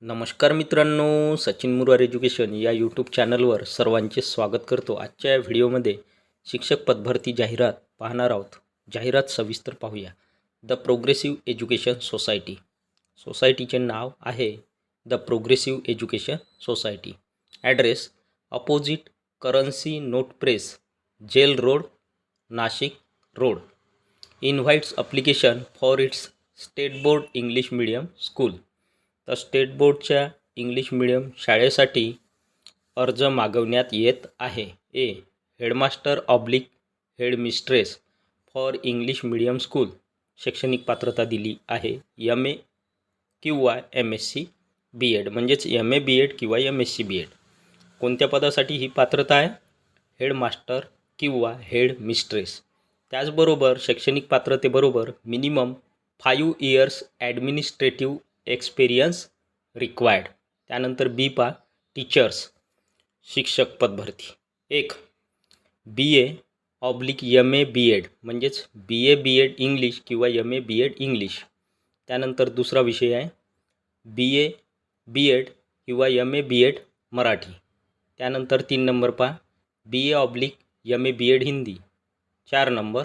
नमस्कार मित्रांनो, सचिन मुरार एज्युकेशन या यूट्यूब चॅनलवर सर्वांचे स्वागत करतो. आजच्या या व्हिडिओमध्ये शिक्षक पदभरती जाहिरात पाहणार आहोत. जाहिरात सविस्तर पाहूया. The progressive education society. सोसायटीचे नाव आहे the progressive education society. Address opposite currency note press, jail road, Nashik road. Invites application for its state board English medium school. तर स्टेट बोर्डच्या इंग्लिश मीडियम शाळेसाठी अर्ज मागवण्यात येत आहे. A. Headmaster oblique headmistress for English medium school. शैक्षणिक पात्रता दिली आहे MA किंवा MSc BEd, म्हणजेच MA BEd किंवा MSc BEd. कोणत्या पदासाठी ही पात्रता आहे? हेडमास्टर किंवा हेडमिस्ट्रेस. त्याचबरोबर शैक्षणिक पात्रतेबरोबर minimum 5 years administrative experience required. त्यानंतर बी पा टीचर्स शिक्षक पदभरती. 1. BA/MA BEd, म्हणजेच BA BEd इंग्लिश किंवा MA BEd इंग्लिश. त्यानंतर दुसरा विषय आहे BA BEd किंवा MA BEd मराठी. त्यानंतर 3 नंबर पहा BA/MA BEd Hindi. 4 number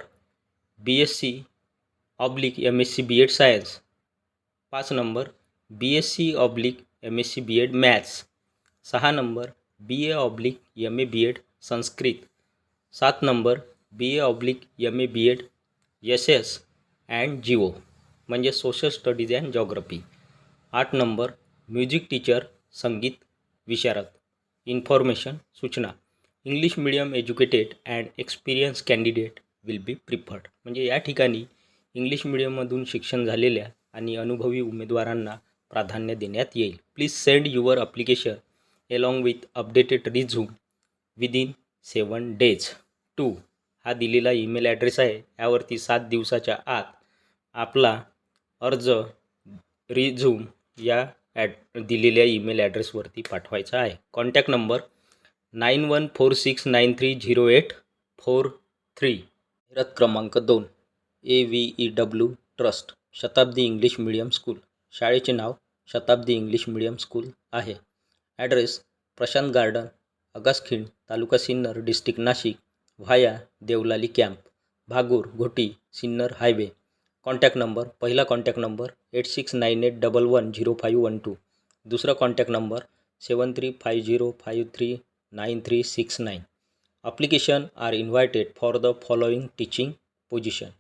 BSc/MSc BEd science. 5 number BSc/MSc BEd maths. 6 number BA/MA BEd Sanskrit. 7 number BA/MA BEd SS and geo, म्हणजे social studies and geography. 8 number music teacher संगीत विशारद. Information सूचना. English medium educated and experience candidate will be preferred, म्हणजे या ठिकाणी English मीडियममधून शिक्षण झालेल्या आणि अनुभवी उमेदवारांना प्राधान्य देण्यात येईल. Please send your application along with updated resume within 7 days to. हा दिलेला ईमेल ॲड्रेस आहे. यावरती 7 दिवसाच्या आत आपला अर्ज रिझ्यूम या दिलेल्या ईमेल ॲड्रेसवरती पाठवायचा आहे. Contact number 9146930843. जाहिरात क्रमांक 2. AVEW trust Shatabdi English medium school. शाळेचे नाव शताब्दी इंग्लिश मीडियम स्कूल आहे. Address Prashant garden, Agaskhind, taluka Sinnar, district Nashik, via Deolali camp, Bhagur, Ghoti, Sinnar highway. Contact number. पहिला कॉन्टॅक्ट नंबर 8698110512. दुसरा contact number 7350539369. Application are invited for the following teaching position.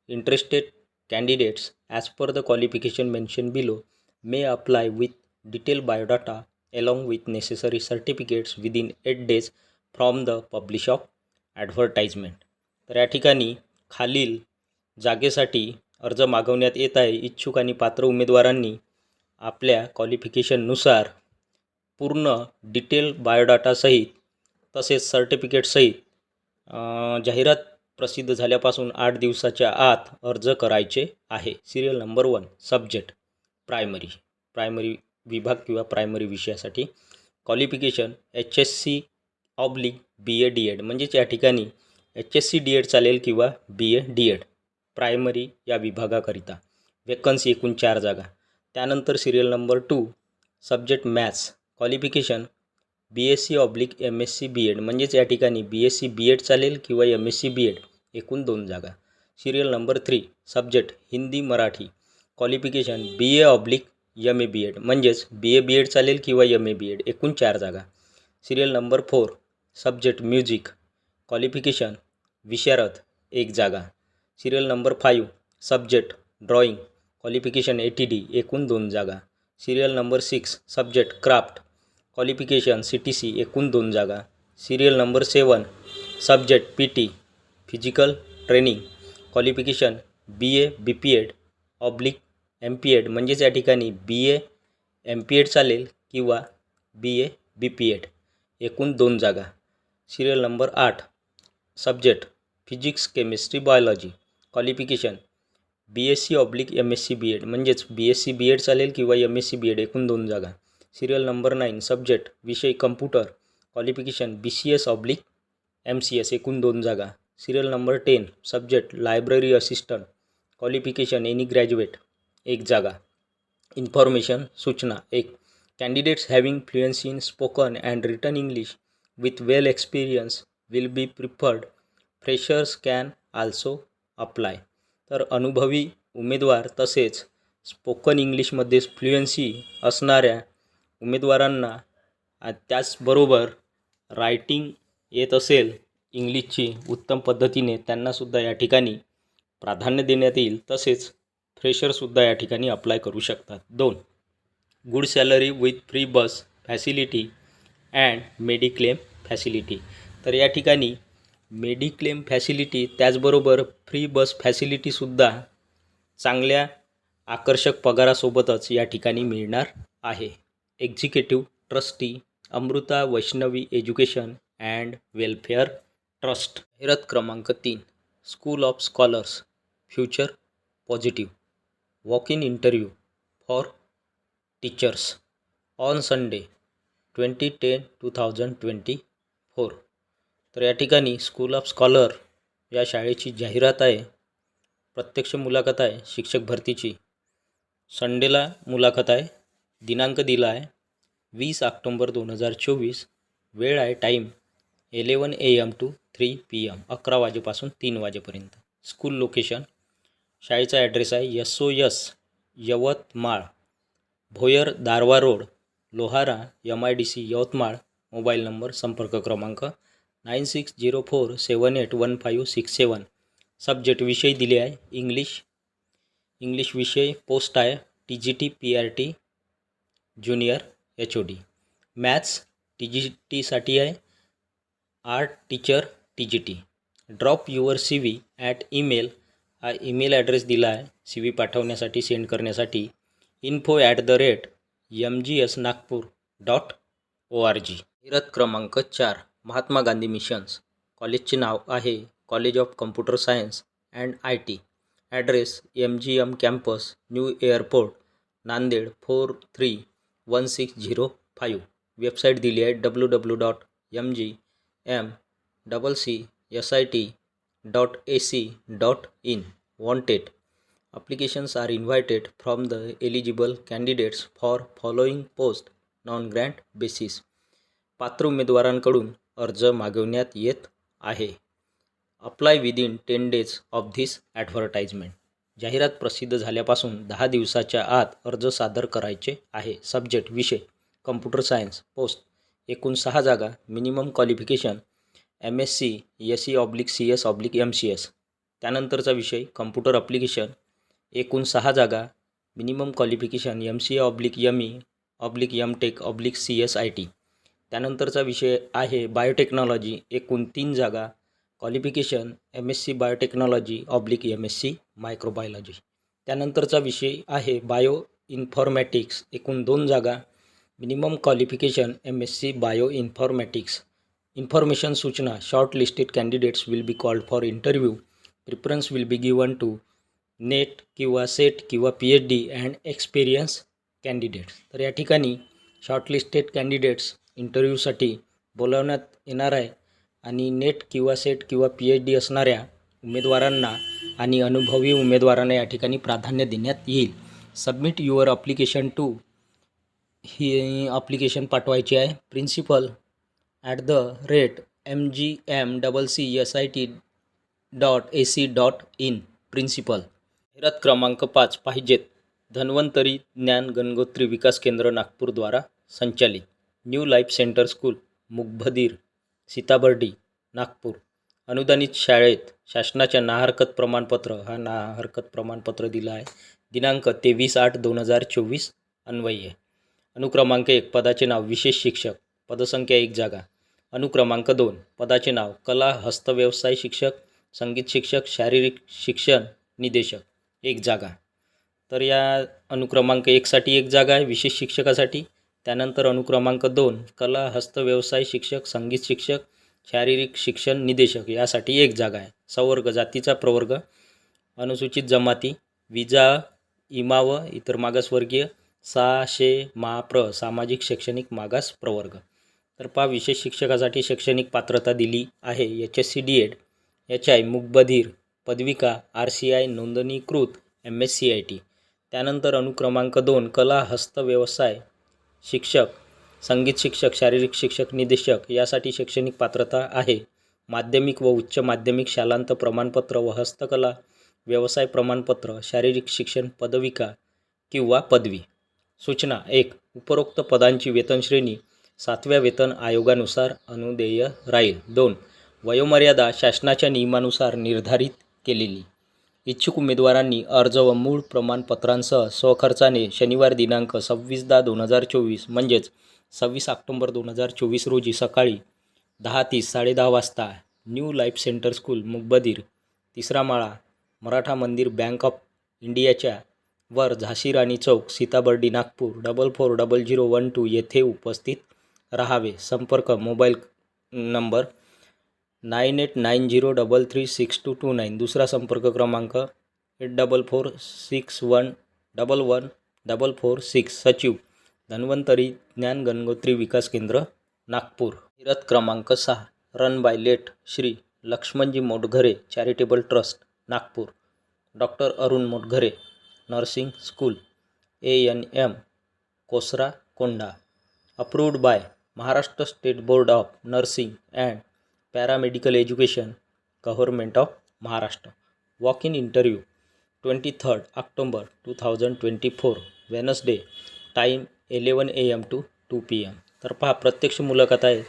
Interested candidates as per the qualification mentioned below may apply with detailed biodata along with necessary certificates within 8 days from the publish of advertisement. तर या ठिकाणी खालील जागेसाठी अर्ज मागवण्यात येत आहे. इच्छुक आणि पात्र उमेदवारांनी आपल्या क्वालिफिकेशननुसार पूर्ण डिटेल बायोडाटासहित तसेच सर्टिफिकेटसहित जाहिरात प्रसिद्ध झाल्यापासून 8 दिवसाच्या आत अर्ज करायचे आहे. Serial number 1. सब्जेक्ट प्रायमरी विभाग किंवा प्रायमरी विषयासाठी. क्वालिफिकेशन HSc/BA DEd, म्हणजेच या ठिकाणी HSc DEd चालेल किंवा BA DEd प्रायमरी या विभागाकरिता. वेकन्सी एकूण 4 जागा. त्यानंतर serial number 2. Subject maths. Qualification BSc/MSc BEd, म्हणजेच या ठिकाणी BSc BEd चालेल किंवा MSc BEd एकूण 2 जागा. Serial number 3. Subject Hindi Marathi. Qualification BA/MA BEd, म्हणजेच BA BEd चालेल किंवा MA BEd एकूण 4 जागा. Serial number 4. Subject music. Qualification विशारद 1 जागा. Serial number 5. Subject drawing. Qualification ATD एकूण 2 जागा. Serial number 6. Subject craft. Qualification CTC एकूण 2 जागा. Serial number 7. Subject PT physical training. Qualification BA BPEd/MPEd, म्हणजेच या ठिकाणी BA MPEd चालेल किंवा BA BPEd एकूण 2 जागा. Serial number 8. Subject physics chemistry biology. Qualification BSc/MSc BEd, म्हणजेच BSc BEd चालेल किंवा MSc BEd एकूण 2 जागा. Serial number 9. सब्जेक्ट विषय कम्प्युटर. क्वालिफिकेशन BCS/MCS एकूण 2 जागा. Serial number 10. Subject library assistant. Qualification any graduate 1 जागा. इन्फॉर्मेशन सूचना. 1. Candidates having fluency in spoken and written English with well experience will be preferred. Freshers can also apply. तर अनुभवी उमेदवार तसेच spoken इंग्लिशमध्ये fluency असणाऱ्या उमेदवारांना त्याचबरोबर रायटिंग येत असेल इंग्लिशची उत्तम पद्धतीने त्यांनासुद्धा या ठिकाणी प्राधान्य देण्यात येईल. तसेच फ्रेशरसुद्धा या ठिकाणी अप्लाय करू शकतात. 2. Good salary with free bus facility and mediclaim facility. तर या ठिकाणी मेडिक्लेम फॅसिलिटी त्याचबरोबर फ्री बस फॅसिलिटीसुद्धा चांगल्या आकर्षक पगारासोबतच या ठिकाणी मिळणार आहे. Executive trustee Amruta Vaishnavi education and welfare trust. जाहिरात क्रमांक 3. School of scholars future positive walk in interview for teachers on Sunday 20/10/2024. तर या ठिकाणी स्कूल ऑफ स्कॉलर या शाळेची जाहिरात आहे. प्रत्यक्ष मुलाखत आहे शिक्षक भरतीची. संडेला मुलाखत आहे. दिनांक दिला आहे 20 ऑक्टोबर 2024. वेळ आहे टाईम 11 AM to 3 PM 11 वाजेपासून 3 वाजेपर्यंत. स्कूल लोकेशन शाळेचा ॲड्रेस आहे SOS Yavatmal, Bhoyar Darwha road, Lohara, MIDC Yavatmal. Mobile number संपर्क क्रमांक 9604781567. सब्जेक्ट विषय दिले आहे इंग्लिश विषय. पोस्ट आहे TGT PRT junior HOD. Maths TGTसाठी आहे. Art teacher TGT. Drop your CV at email. हा ईमेल ॲड्रेस दिला आहे CV पाठवण्यासाठी सेंड करण्यासाठी info@mgsnagpur.org. जाहिरात क्रमांक 4. महात्मा गांधी मिशन्स. कॉलेजचे नाव आहे college of computer science and IT. Address MGM campus new airport Nanded 431605. Website दिली आहे www.mgmccsit.ac.in. Wanted. Applications are invited from the eligible candidates for following post non grant basis. पात्र उमेदवारांकडून अर्ज मागवण्यात येत आहे. Apply within 10 days of this advertisement. जाहिरात प्रसिद्ध झाल्यापासून 10 दिवसाच्या आत अर्ज सादर करायचे आहे. सब्जेक्ट विषय कम्प्युटर सायन्स. पोस्ट एकूण 6 जागा. Minimum qualification MSc SE/CS/MCS. त्यानंतरचा विषय कम्प्युटर ॲप्लिकेशन. एकूण 6 जागा. Minimum qualification MCA/ME/MTech/CSIT. त्यानंतरचा विषय आहे बायोटेक्नॉलॉजी. एकूण 3 जागा. क्वालिफिकेशन MSc बायोटेक्नॉलॉजी/MSc मायक्रोबायोलॉजी. त्यानंतरचा विषय आहे बायो इन्फॉर्मॅटिक्स. एकूण 2 जागा. Minimum qualification MSc bioinformatics. Information सूचना short listed candidates will be called for interview. Preference will be given to NET किंवा सेट किंवा PhD अँड एक्सपिरियन्स कॅन्डिडेट्स. तर या ठिकाणी शॉर्टलिस्टेड कॅन्डिडेट्स इंटरव्ह्यूसाठी बोलावण्यात येणार आहे आणि नेट किंवा सेट किंवा PhD असणाऱ्या उमेदवारांना आणि अनुभवी उमेदवारांना या ठिकाणी प्राधान्य देण्यात येईल. Submit your application to. ही अप्लिकेशन पाठवायची आहे principal@mgmccsit.ac.in. प्रिन्सिपल. जाहिरात क्रमांक 5. पाहिजेत धन्वंतरी ज्ञान गंगोत्री विकास केंद्र नागपूरद्वारा संचालित न्यू लाईफ सेंटर स्कूल मुकबधीर सीताबर्डी नागपूर. अनुदानित शाळेत शासनाच्या नाहरकत प्रमाणपत्र. हा नाहरकत प्रमाणपत्र दिला आहे. दिनांक 23/8/2024 अन्वये. अनुक्रमांक 1. पदाचे नाव विशेष शिक्षक. पदसंख्या 1 जागा. अनुक्रमांक 2. पदाचे नाव कला हस्तव्यवसाय शिक्षक, संगीत शिक्षक, शारीरिक शिक्षण निदेशक 1 जागा. तर या अनुक्रमांक 1 साठी 1 जागा आहे विशेष शिक्षकासाठी. त्यानंतर अनुक्रमांक 2 कला हस्तव्यवसाय शिक्षक, संगीत शिक्षक, शारीरिक शिक्षण निदेशक यासाठी 1 जागा आहे. संवर्ग जातीचा प्रवर्ग अनुसूचित जमाती विजा इमा व इतर मागासवर्गीय 600 माप्र सामाजिक शैक्षणिक मागास प्रवर्ग. तर विशेष शिक्षकासाठी शैक्षणिक पात्रता दिली आहे HSC D.Ed, HI मुकबधीर, पदविका RCI नोंदणीकृत MSc IT. त्यानंतर अनुक्रमांक 2 कला हस्तव्यवसाय शिक्षक, संगीत शिक्षक, शारीरिक शिक्षक, निदेशक यासाठी शैक्षणिक पात्रता आहे. माध्यमिक व उच्च माध्यमिक शालांत प्रमाणपत्र व हस्तकला व्यवसाय प्रमाणपत्र, शारीरिक शिक्षण पदविका किंवा पदवी. सूचना 1. उपरोक्त पदांची वेतनश्रेणी 7व्या वेतन आयोगानुसार अनुदेय राहील. 2. वयोमर्यादा शासनाच्या नियमानुसार निर्धारित केलेली. इच्छुक उमेदवारांनी अर्ज व मूळ प्रमाणपत्रांसह स्वखर्चाने शनिवार दिनांक 26/10/2024 म्हणजेच 26 ऑक्टोबर 2024 रोजी सकाळी 10:30 10:30 वाजता न्यू लाईफ सेंटर स्कूल मुकबधीर 3रा माळा मराठा मंदिर बँक ऑफ इंडियाच्या वर झाशी राणी चौक सीताबर्डी नागपूर 440012 येथे उपस्थित राहावे. संपर्क मोबाईल नंबर 9890336229. दुसरा संपर्क क्रमांक 8446114446. सचिव धन्वंतरी ज्ञान गंगोत्री विकास केंद्र नागपूर. जाहिरात क्रमांक 6 run by late Shri Laxmanji Motghare charitable trust Nagpur. Doctor Arun Motghare nursing school ANM Kosra Kondha. Approved by Maharashtra state board of nursing and paramedical education government of Maharashtra. Walk in interview 23 October 2024 Wednesday. Time 11 AM to 2 PM. तर पहा, प्रत्यक्ष मुलाखत आहे.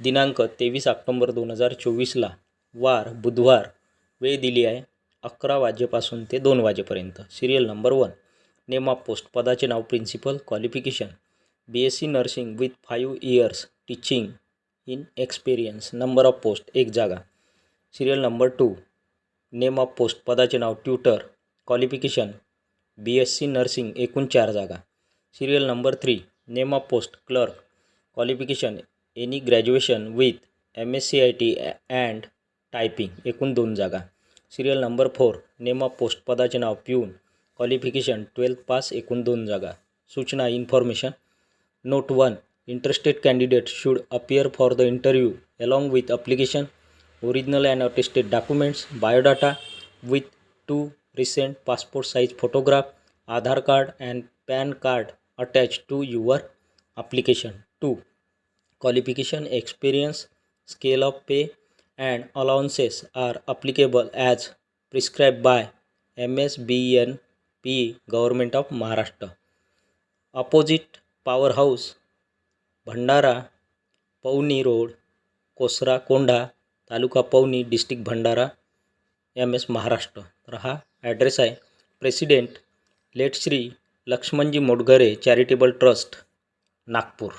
दिनांक 23 ऑक्टोबर 2024ला वार बुधवार. वेळ दिली आहे 11 वाजेपासून ते 2 वाजेपर्यंत. Serial number 1. Name of post पदाचे नाव principal. Qualification BSc nursing with 5 years teaching in experience. Number of post 1 जागा. Serial number 2. Name of post पदाचे नाव ट्यूटर. क्वालिफिकेशन BSc नर्सिंग एकूण 4 जागा. Serial number 3. Name of post clerk. Qualification any graduation with MSc IT and typing एकूण 2 जागा. Serial number 4. Name of post पदाचे नाव peon. Qualification 12th pass एकूण 2 जागा. सूचना information. Note 1. Interested candidates should appear for the interview along with application, original and attested documents, biodata with 2 recent passport size photograph, Aadhaar card and PAN card attached to your application. 2. Qualification, experience, scale of pay and allowances are applicable as prescribed by MSBNP Government of Maharashtra. Opposite Powerhouse Bhandara Pavni road Kosra Kondha taluka Pavni district Bhandara MS Maharashtra. तर हा address आहे. President late Shri Laxmanji Motghare charitable trust Nagpur.